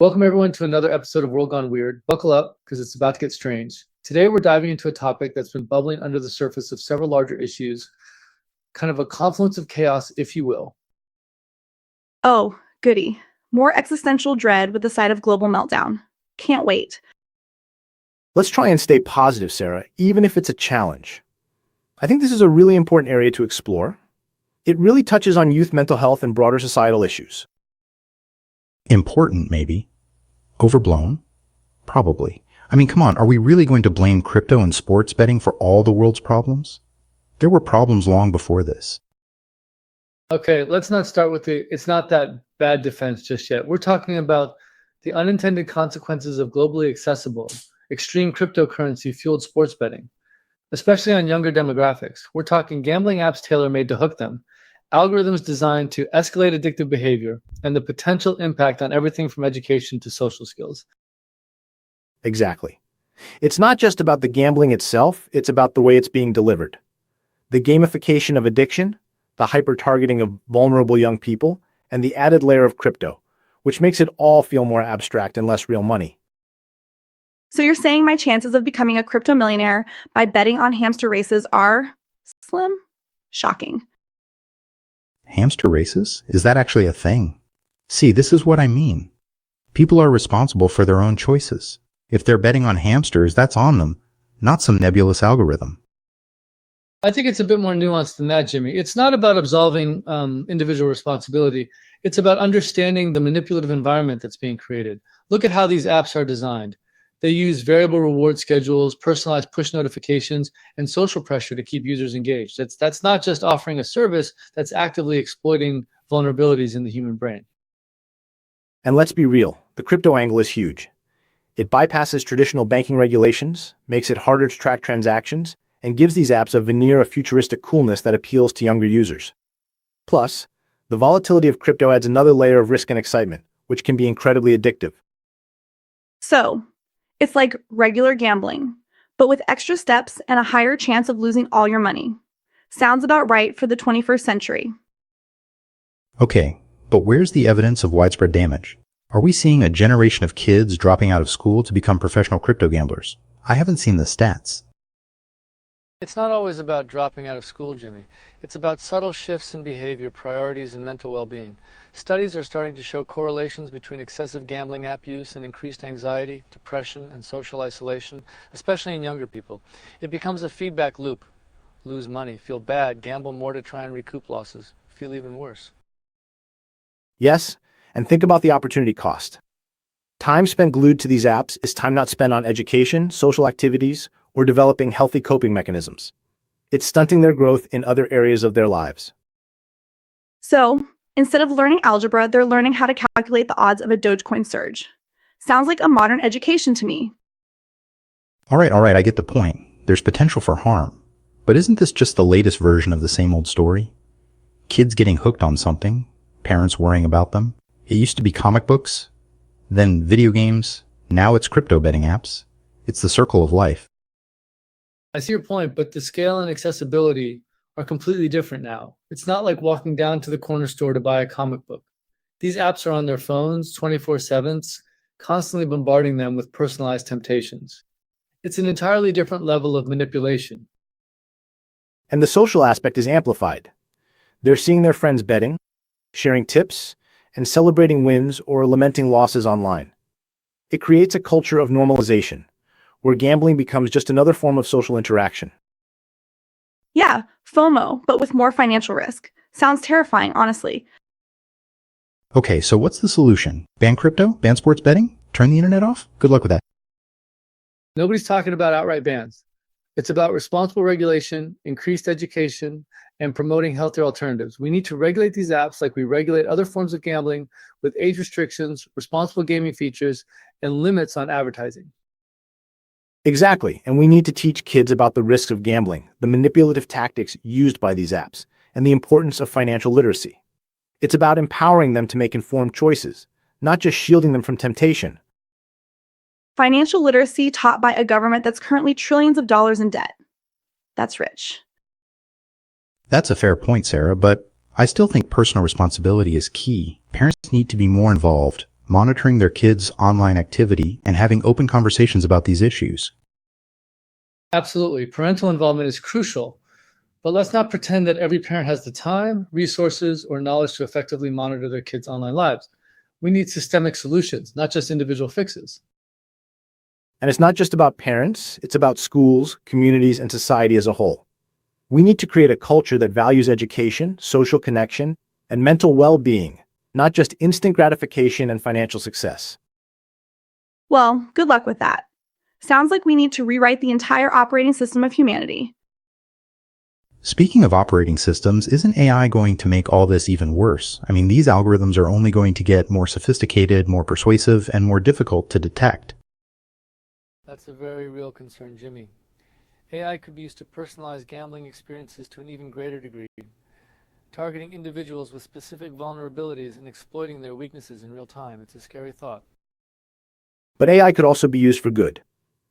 Welcome everyone to another episode of World Gone Weird. Buckle up because it's about to get strange. Today we're diving into a topic that's been bubbling under the surface of several larger issues, kind of a confluence of chaos, if you will. Oh, goody. More existential dread with the side of global meltdown. Can't wait. Let's try and stay positive, Sarah, even if it's a challenge. I think this is a really important area to explore. It really touches on youth mental health and broader societal issues. Important, maybe. Overblown? Probably. I mean, come on, are we really going to blame crypto and sports betting for all the world's problems? There were problems long before this. Okay, let's not start with it's not that bad defense just yet. We're talking about the unintended consequences of globally accessible, extreme cryptocurrency-fueled sports betting, especially on younger demographics. We're talking gambling apps tailor-made to hook them, algorithms designed to escalate addictive behavior, and the potential impact on everything from education to social skills. Exactly. It's not just about the gambling itself, it's about the way it's being delivered. The gamification of addiction, the hyper-targeting of vulnerable young people, and the added layer of crypto, which makes it all feel more abstract and less real money. So you're saying my chances of becoming a crypto millionaire by betting on hamster races are slim? Shocking. Hamster races? Is that actually a thing? See, this is what I mean. People are responsible for their own choices. If they're betting on hamsters, that's on them, not some nebulous algorithm. I think it's a bit more nuanced than that, Jimmy. It's not about absolving individual responsibility. It's about understanding the manipulative environment that's being created. Look at how these apps are designed. They use variable reward schedules, personalized push notifications, and social pressure to keep users engaged. That's not just offering a service, that's actively exploiting vulnerabilities in the human brain. And let's be real, the crypto angle is huge. It bypasses traditional banking regulations, makes it harder to track transactions, and gives these apps a veneer of futuristic coolness that appeals to younger users. Plus, the volatility of crypto adds another layer of risk and excitement, which can be incredibly addictive. So, it's like regular gambling, but with extra steps and a higher chance of losing all your money. Sounds about right for the 21st century. Okay, but where's the evidence of widespread damage? Are we seeing a generation of kids dropping out of school to become professional crypto gamblers? I haven't seen the stats. It's not always about dropping out of school, Jimmy. It's about subtle shifts in behavior, priorities, and mental well-being. Studies are starting to show correlations between excessive gambling app use and increased anxiety, depression, and social isolation, especially in younger people. It becomes a feedback loop. Lose money, feel bad, gamble more to try and recoup losses, feel even worse. Yes, and think about the opportunity cost. Time spent glued to these apps is time not spent on education, social activities, or developing healthy coping mechanisms. It's stunting their growth in other areas of their lives. So, instead of learning algebra, they're learning how to calculate the odds of a Dogecoin surge. Sounds like a modern education to me. All right, I get the point. There's potential for harm. But isn't this just the latest version of the same old story? Kids getting hooked on something, parents worrying about them. It used to be comic books, then video games, now it's crypto betting apps. It's the circle of life. I see your point, but the scale and accessibility are completely different now. It's not like walking down to the corner store to buy a comic book. These apps are on their phones 24/7, constantly bombarding them with personalized temptations. It's an entirely different level of manipulation. And the social aspect is amplified. They're seeing their friends betting, sharing tips, and celebrating wins or lamenting losses online. It creates a culture of normalization, where gambling becomes just another form of social interaction. Yeah, FOMO, but with more financial risk. Sounds terrifying, honestly. Okay, so what's the solution? Ban crypto? Ban sports betting? Turn the internet off? Good luck with that. Nobody's talking about outright bans. It's about responsible regulation, increased education, and promoting healthier alternatives. We need to regulate these apps like we regulate other forms of gambling with age restrictions, responsible gaming features, and limits on advertising. Exactly, and we need to teach kids about the risks of gambling, the manipulative tactics used by these apps, and the importance of financial literacy. It's about empowering them to make informed choices, not just shielding them from temptation. Financial literacy taught by a government that's currently trillions of dollars in debt. That's rich. That's a fair point, Sarah, but I still think personal responsibility is key. Parents need to be more involved, monitoring their kids' online activity and having open conversations about these issues. Absolutely. Parental involvement is crucial, but let's not pretend that every parent has the time, resources, or knowledge to effectively monitor their kids' online lives. We need systemic solutions, not just individual fixes. And it's not just about parents, it's about schools, communities, and society as a whole. We need to create a culture that values education, social connection, and mental well-being, not just instant gratification and financial success. Well, good luck with that. Sounds like we need to rewrite the entire operating system of humanity. Speaking of operating systems, isn't AI going to make all this even worse? I mean, these algorithms are only going to get more sophisticated, more persuasive, and more difficult to detect. That's a very real concern, Jimmy. AI could be used to personalize gambling experiences to an even greater degree, targeting individuals with specific vulnerabilities and exploiting their weaknesses in real time. It's a scary thought. But AI could also be used for good.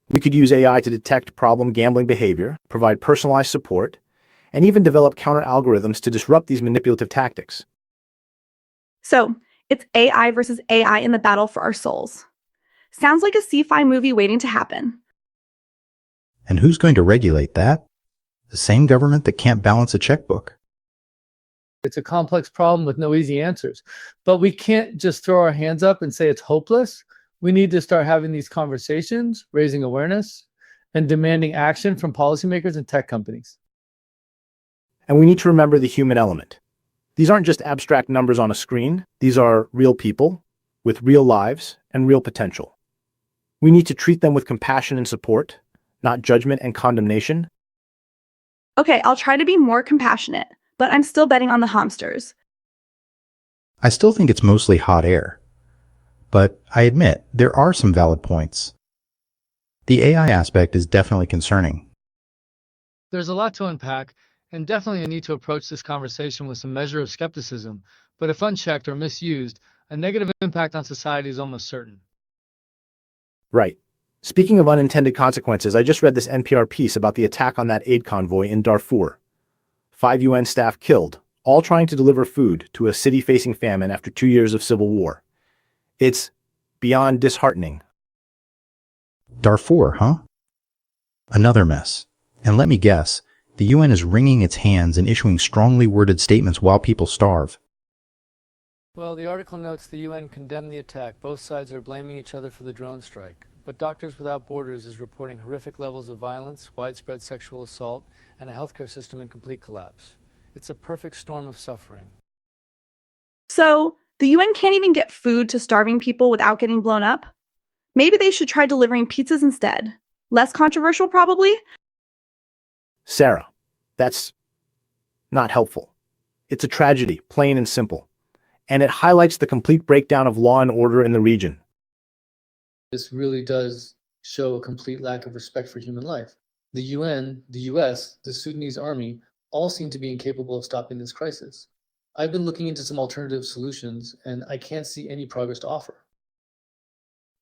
We could use AI to detect problem gambling behavior, provide personalized support, and even develop counter-algorithms to disrupt these manipulative tactics. So, it's AI versus AI in the battle for our souls. Sounds like a sci-fi movie waiting to happen. And who's going to regulate that? The same government that can't balance a checkbook. It's a complex problem with no easy answers, but we can't just throw our hands up and say it's hopeless. We need to start having these conversations, raising awareness, and demanding action from policymakers and tech companies. And we need to remember the human element. These aren't just abstract numbers on a screen. These are real people with real lives and real potential. We need to treat them with compassion and support, not judgment and condemnation. Okay, I'll try to be more compassionate, but I'm still betting on the hamsters. I still think it's mostly hot air. But I admit, there are some valid points. The AI aspect is definitely concerning. There's a lot to unpack, and definitely a need to approach this conversation with some measure of skepticism, but if unchecked or misused, a negative impact on society is almost certain. Right. Speaking of unintended consequences, I just read this NPR piece about the attack on that aid convoy in Darfur. 5 UN staff killed, all trying to deliver food to a city facing famine after 2 years of civil war. It's beyond disheartening. Darfur, huh? Another mess. And let me guess, the UN is wringing its hands and issuing strongly worded statements while people starve. Well, the article notes the UN condemned the attack. Both sides are blaming each other for the drone strike. But Doctors Without Borders is reporting horrific levels of violence, widespread sexual assault, and a healthcare system in complete collapse. It's a perfect storm of suffering. So, the UN can't even get food to starving people without getting blown up? Maybe they should try delivering pizzas instead. Less controversial, probably? Sarah, that's not helpful. It's a tragedy, plain and simple. And it highlights the complete breakdown of law and order in the region. This really does show a complete lack of respect for human life. The UN, the US, the Sudanese army all seem to be incapable of stopping this crisis. I've been looking into some alternative solutions, and I can't see any progress to offer.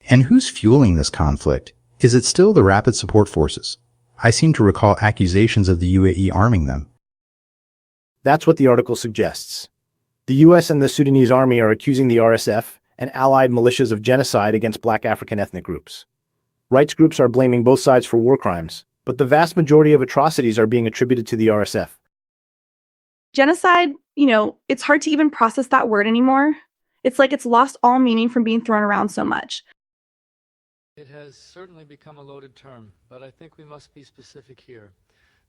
And who's fueling this conflict? Is it still the Rapid Support Forces? I seem to recall accusations of the UAE arming them. That's what the article suggests. The US and the Sudanese army are accusing the RSF and allied militias of genocide against Black African ethnic groups. Rights groups are blaming both sides for war crimes, but the vast majority of atrocities are being attributed to the RSF. Genocide, it's hard to even process that word anymore. It's like it's lost all meaning from being thrown around so much. It has certainly become a loaded term, but I think we must be specific here.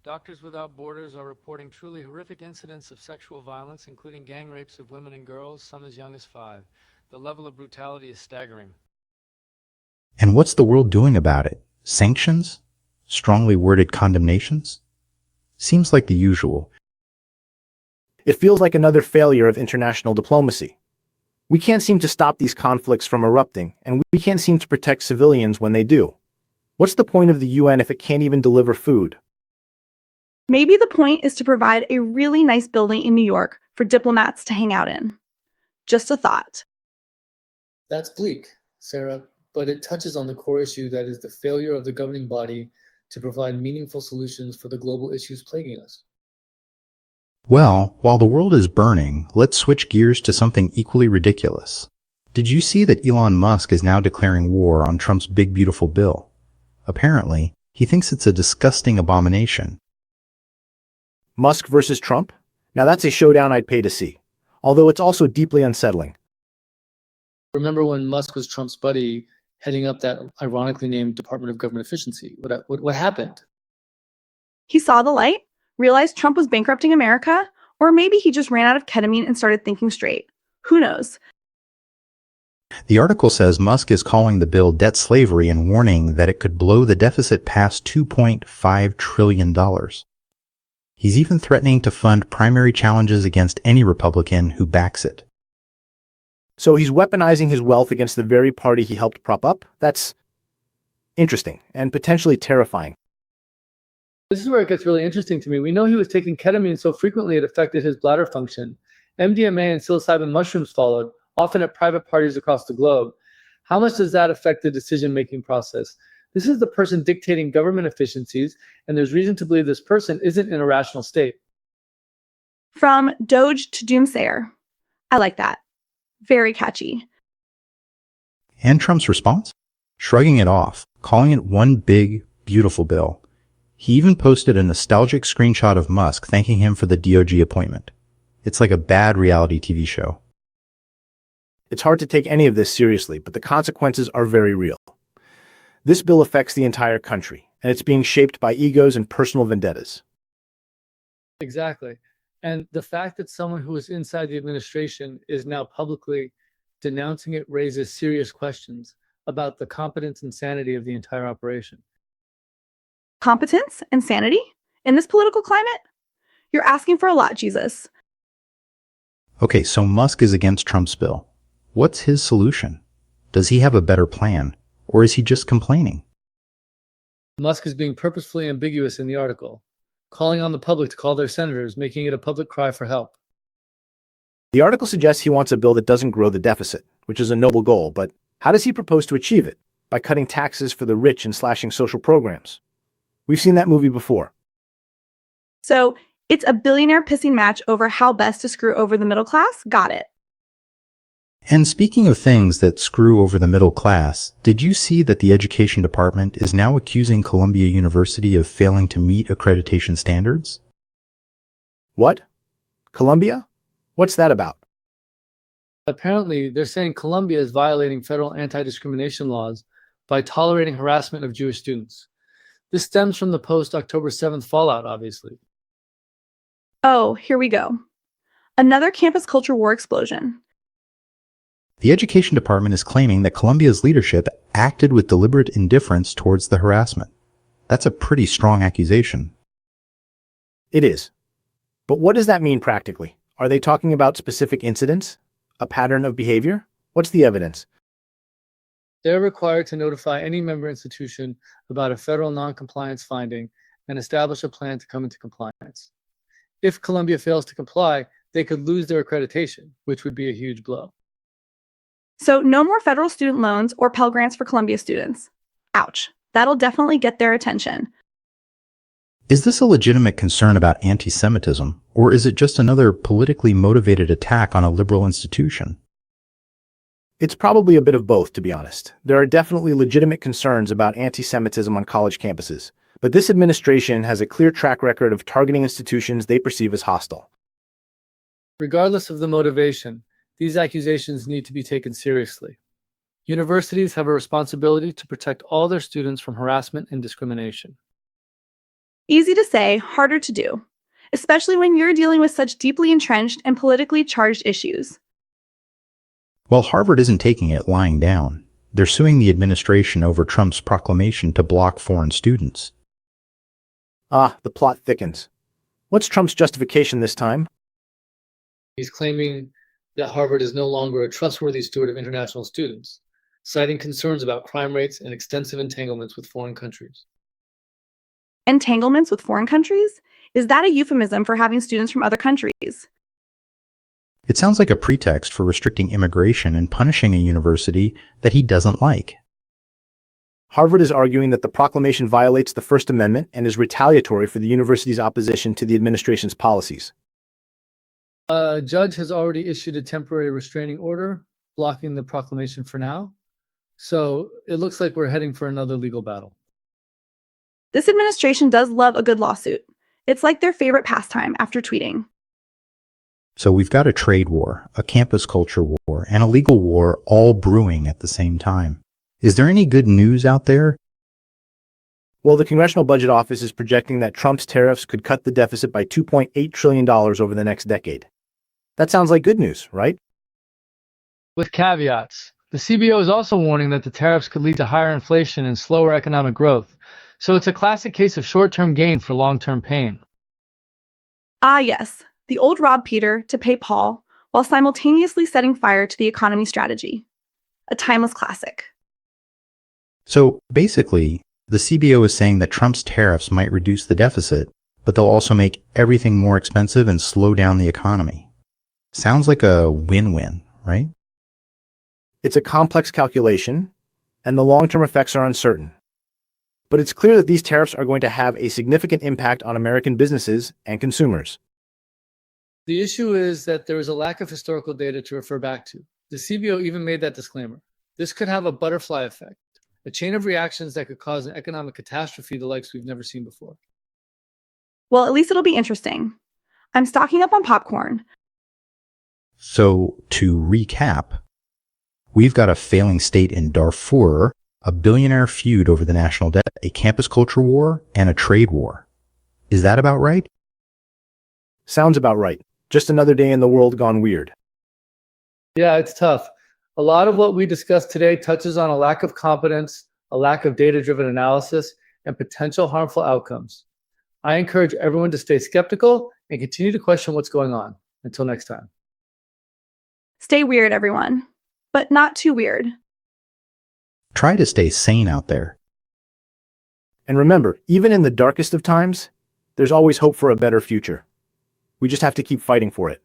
Doctors Without Borders are reporting truly horrific incidents of sexual violence, including gang rapes of women and girls, some as young as 5. The level of brutality is staggering. And what's the world doing about it? Sanctions? Strongly worded condemnations? Seems like the usual. It feels like another failure of international diplomacy. We can't seem to stop these conflicts from erupting, and we can't seem to protect civilians when they do. What's the point of the UN if it can't even deliver food? Maybe the point is to provide a really nice building in New York for diplomats to hang out in. Just a thought. That's bleak, Sarah, but it touches on the core issue that is the failure of the governing body to provide meaningful solutions for the global issues plaguing us. Well, while the world is burning, let's switch gears to something equally ridiculous. Did you see that Elon Musk is now declaring war on Trump's big beautiful bill? Apparently, he thinks it's a disgusting abomination. Musk versus Trump? Now that's a showdown I'd pay to see, although it's also deeply unsettling. Remember when Musk was Trump's buddy heading up that ironically named Department of Government Efficiency? What happened? He saw the light, realized Trump was bankrupting America, or maybe he just ran out of ketamine and started thinking straight. Who knows? The article says Musk is calling the bill debt slavery and warning that it could blow the deficit past $2.5 trillion. He's even threatening to fund primary challenges against any Republican who backs it. So he's weaponizing his wealth against the very party he helped prop up? That's interesting and potentially terrifying. This is where it gets really interesting to me. We know he was taking ketamine so frequently it affected his bladder function. MDMA and psilocybin mushrooms followed, often at private parties across the globe. How much does that affect the decision-making process? This is the person dictating government efficiencies, and there's reason to believe this person isn't in a rational state. From Doge to Doomsayer. I like that. Very catchy. And Trump's response? Shrugging it off, calling it one big, beautiful bill. He even posted a nostalgic screenshot of Musk thanking him for the DOJ appointment. It's like a bad reality TV show. It's hard to take any of this seriously, but the consequences are very real. This bill affects the entire country, and it's being shaped by egos and personal vendettas. Exactly. And the fact that someone who is inside the administration is now publicly denouncing it raises serious questions about the competence and sanity of the entire operation. Competence and sanity? In this political climate? You're asking for a lot, Jesus. Okay, so Musk is against Trump's bill. What's his solution? Does he have a better plan? Or is he just complaining? Musk is being purposefully ambiguous in the article, calling on the public to call their senators, making it a public cry for help. The article suggests he wants a bill that doesn't grow the deficit, which is a noble goal, but how does he propose to achieve it? By cutting taxes for the rich and slashing social programs. We've seen that movie before. So it's a billionaire pissing match over how best to screw over the middle class? Got it. And speaking of things that screw over the middle class, did you see that the Education Department is now accusing Columbia University of failing to meet accreditation standards? What? Columbia? What's that about? Apparently, they're saying Columbia is violating federal anti-discrimination laws by tolerating harassment of Jewish students. This stems from the post-October 7th fallout, obviously. Oh, here we go. Another campus culture war explosion. The Education Department is claiming that Columbia's leadership acted with deliberate indifference towards the harassment. That's a pretty strong accusation. It is. But what does that mean practically? Are they talking about specific incidents? A pattern of behavior? What's the evidence? They're required to notify any member institution about a federal non-compliance finding and establish a plan to come into compliance. If Columbia fails to comply, they could lose their accreditation, which would be a huge blow. So no more federal student loans or Pell Grants for Columbia students. Ouch. That'll definitely get their attention. Is this a legitimate concern about anti-Semitism, or is it just another politically motivated attack on a liberal institution? It's probably a bit of both, to be honest. There are definitely legitimate concerns about anti-Semitism on college campuses, but this administration has a clear track record of targeting institutions they perceive as hostile. Regardless of the motivation, these accusations need to be taken seriously. Universities have a responsibility to protect all their students from harassment and discrimination. Easy to say, harder to do, especially when you're dealing with such deeply entrenched and politically charged issues. Well, Harvard isn't taking it lying down. They're suing the administration over Trump's proclamation to block foreign students. Ah, the plot thickens. What's Trump's justification this time? He's claiming that Harvard is no longer a trustworthy steward of international students, citing concerns about crime rates and extensive entanglements with foreign countries. Entanglements with foreign countries? Is that a euphemism for having students from other countries? It sounds like a pretext for restricting immigration and punishing a university that he doesn't like. Harvard is arguing that the proclamation violates the First Amendment and is retaliatory for the university's opposition to the administration's policies. A judge has already issued a temporary restraining order, blocking the proclamation for now. So it looks like we're heading for another legal battle. This administration does love a good lawsuit. It's like their favorite pastime after tweeting. So we've got a trade war, a campus culture war, and a legal war all brewing at the same time. Is there any good news out there? Well, the Congressional Budget Office is projecting that Trump's tariffs could cut the deficit by $2.8 trillion over the next decade. That sounds like good news, right? With caveats, the CBO is also warning that the tariffs could lead to higher inflation and slower economic growth. So it's a classic case of short-term gain for long-term pain. Ah, yes, the old Rob Peter to pay Paul while simultaneously setting fire to the economy strategy. A timeless classic. So basically, the CBO is saying that Trump's tariffs might reduce the deficit, but they'll also make everything more expensive and slow down the economy. Sounds like a win-win, right? It's a complex calculation, and the long-term effects are uncertain. But it's clear that these tariffs are going to have a significant impact on American businesses and consumers. The issue is that there is a lack of historical data to refer back to. The CBO even made that disclaimer. This could have a butterfly effect, a chain of reactions that could cause an economic catastrophe the likes we've never seen before. Well, at least it'll be interesting. I'm stocking up on popcorn. So, to recap, we've got a failing state in Darfur, a billionaire feud over the national debt, a campus culture war, and a trade war. Is that about right? Sounds about right. Just another day in the world gone weird. Yeah, it's tough. A lot of what we discussed today touches on a lack of competence, a lack of data-driven analysis, and potential harmful outcomes. I encourage everyone to stay skeptical and continue to question what's going on. Until next time. Stay weird, everyone. But not too weird. Try to stay sane out there. And remember, even in the darkest of times, there's always hope for a better future. We just have to keep fighting for it.